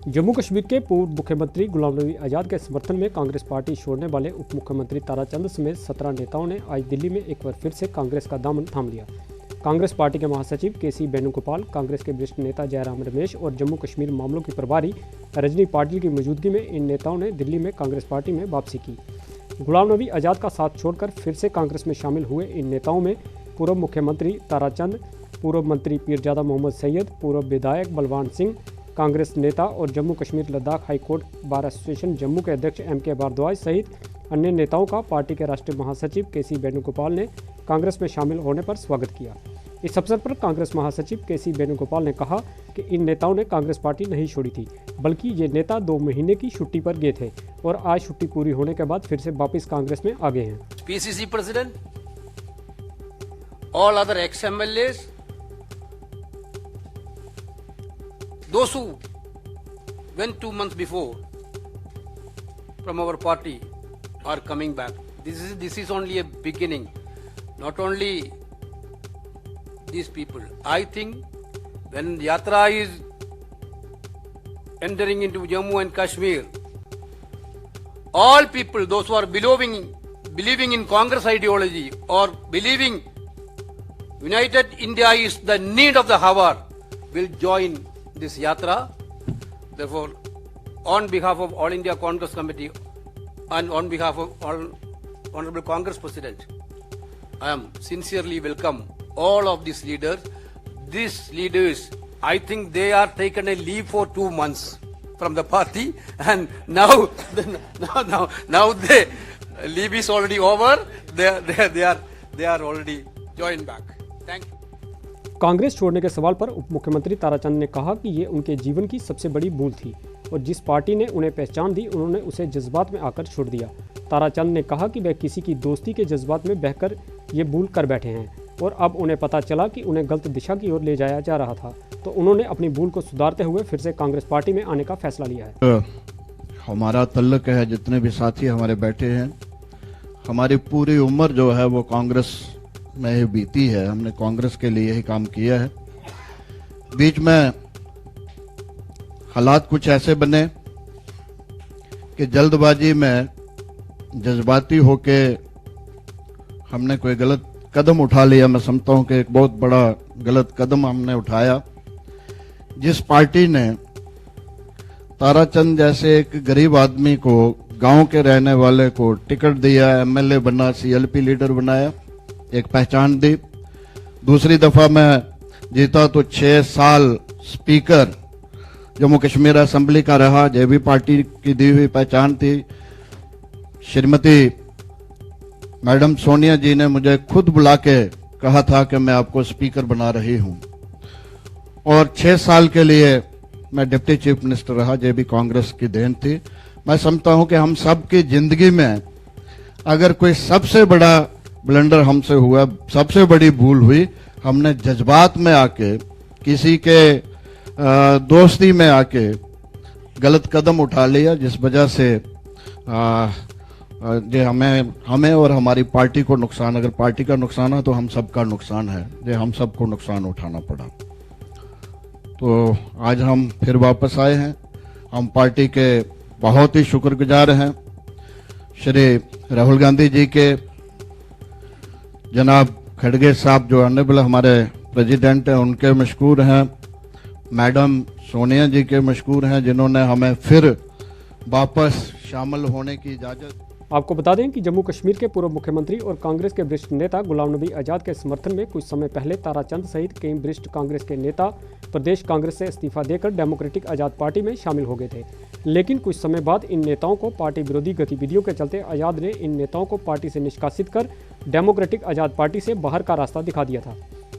जम्मू कश्मीर के पूर्व मुख्यमंत्री गुलाम नबी आज़ाद के समर्थन में कांग्रेस पार्टी छोड़ने वाले उप मुख्यमंत्री ताराचंद समेत 17 नेताओं ने आज दिल्ली में एक बार फिर से कांग्रेस का दामन थाम लिया। कांग्रेस पार्टी के महासचिव केसी वेणुगोपाल, कांग्रेस के वरिष्ठ नेता जयराम रमेश और जम्मू कश्मीर मामलों की प्रभारी रजनी पाटिल की मौजूदगी में इन नेताओं ने दिल्ली में कांग्रेस पार्टी में वापसी की। गुलाम नबी आज़ाद का साथ छोड़कर फिर से कांग्रेस में शामिल हुए इन नेताओं में पूर्व मुख्यमंत्री ताराचंद, पूर्व मंत्री पीरजादा मोहम्मद सैयद, पूर्व विधायक बलवान सिंह, कांग्रेस नेता और Jammu Kashmir Ladakh high court bar association Jammu के अध्यक्ष MK भारद्वाज सहित अन्य नेताओं का पार्टी के राष्ट्रीय महासचिव केसी वेणुगोपाल ने कांग्रेस में शामिल होने पर स्वागत किया। इस अवसर पर कांग्रेस महासचिव केसी वेणुगोपाल ने कहा कि इन नेताओं ने कांग्रेस पार्टी नहीं छोड़ी थी, बल्कि ये नेता 2 महीने की छुट्टी पर गए थे और आज छुट्टी पूरी होने के बाद फिर से वापस कांग्रेस में आ गए हैं। PCC president, all other ex-MLAs, those who went 2 months before from our party are coming back. This is only a beginning. Not only these people. I think when Yatra is entering into Jammu and Kashmir, all people, those who are believing in Congress ideology or believing United India is the need of the hour, will join this Yatra. Therefore, on behalf of All India Congress Committee and on behalf of all Honorable Congress President, I am sincerely welcome all of these leaders. These leaders, I think they are taken a leave for 2 months from the party, and now the leave is already over. They are already joined back. Thank you. Congress छोड़ने के सवाल पर उप मुख्यमंत्री ताराचंद ने कहा कि ये उनके जीवन की सबसे बड़ी भूल थी और जिस पार्टी ने उन्हें पहचान दी उन्होंने उसे जज्बात में आकर छोड़ दिया। ताराचंद ने कहा कि वह किसी की दोस्ती के जज्बात में बहकर ये भूल कर बैठे हैं और अब उन्हें पता चला कि उन्हें गलत दिशा की ओर ले जाया जा रहा था, तो उन्होंने अपनी भूल को सुधारते हुए फिर से कांग्रेस पार्टी में आने का फैसला लिया है। हमारा तल्लक है, जितने भी साथी हमारे बैठे हैं, हमारी पूरी उम्र जो है वो कांग्रेस में ही बीती है। हमने कांग्रेस के लिए ही काम किया है। बीच में हालात कुछ ऐसे बने कि जल्दबाजी में जज्बाती होके हमने कोई गलत कदम उठा लिया। मैं समझता हूं कि एक बहुत बड़ा गलत कदम हमने उठाया। जिस पार्टी ने ताराचंद जैसे एक गरीब आदमी को, गांव के रहने वाले को टिकट दिया, MLA बना, CLP लीडर बनाया, एक पहचान दी। दूसरी दफा मैं जीता तो 6 साल स्पीकर जम्मू कश्मीर असेंबली का रहा। ये भी पार्टी की दी हुई पहचान थी। श्रीमती मैडम सोनिया जी ने मुझे खुद बुला के कहा था कि मैं आपको स्पीकर बना रही हूं और 6 साल के लिए मैं डिप्टी चीफ मिनिस्टर रहा। ये भी कांग्रेस की देन थी। मैं समझता हूं कि हम सब की जिंदगी में अगर कोई सबसे बड़ा ब्लंडर हमसे हुआ, सबसे बड़ी भूल हुई, हमने जज्बात में आके, किसी के दोस्ती में आके गलत कदम उठा लिया, जिस वजह से ये हमें और हमारी पार्टी को नुकसान, अगर पार्टी का नुकसान है तो हम सबका नुकसान है, ये हम सबको नुकसान उठाना पड़ा। तो आज हम फिर वापस आए हैं। हम पार्टी के बहुत ही शुक्रगुजार हैं। श्री राहुल गांधी जी के, जनाब खड़गे साहब जो ऑनरेबल हमारे प्रेसिडेंट हैं, उनके मशकूर हैं। मैडम सोनिया जी के मशकूर हैं, जिन्होंने हमें फिर वापस शामिल होने की इजाज़त। आपको बता दें कि जम्मू कश्मीर के पूर्व मुख्यमंत्री और कांग्रेस के वरिष्ठ नेता गुलाम नबी आज़ाद के समर्थन में कुछ समय पहले ताराचंद सहित कई वरिष्ठ कांग्रेस के नेता प्रदेश कांग्रेस से इस्तीफा देकर डेमोक्रेटिक आज़ाद पार्टी में शामिल हो गए थे। लेकिन कुछ समय बाद इन नेताओं को पार्टी विरोधी गतिविधियों के चलते आज़ाद ने इन नेताओं को पार्टी से निष्कासित कर डेमोक्रेटिक आज़ाद पार्टी से बाहर का रास्ता दिखा दिया था,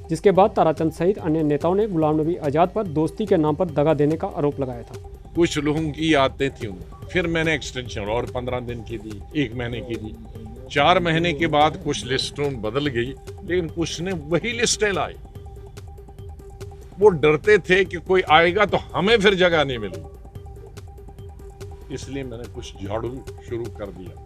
जिसके बाद ताराचंद सहित अन्य नेताओं ने गुलाम नबी आज़ाद पर दोस्ती के नाम पर दगा देने का आरोप लगाया था। कुछ लोगों की आदतें थी, फिर मैंने एक्सटेंशन और 15 दिन की दी, 1 महीने की दी। 4 महीने के बाद कुछ लिस्टों बदल गई, लेकिन कुछ ने वही लिस्टें लाई। वो डरते थे कि कोई आएगा तो हमें फिर जगह नहीं मिलेगी, इसलिए मैंने कुछ झाड़ू शुरू कर दिया।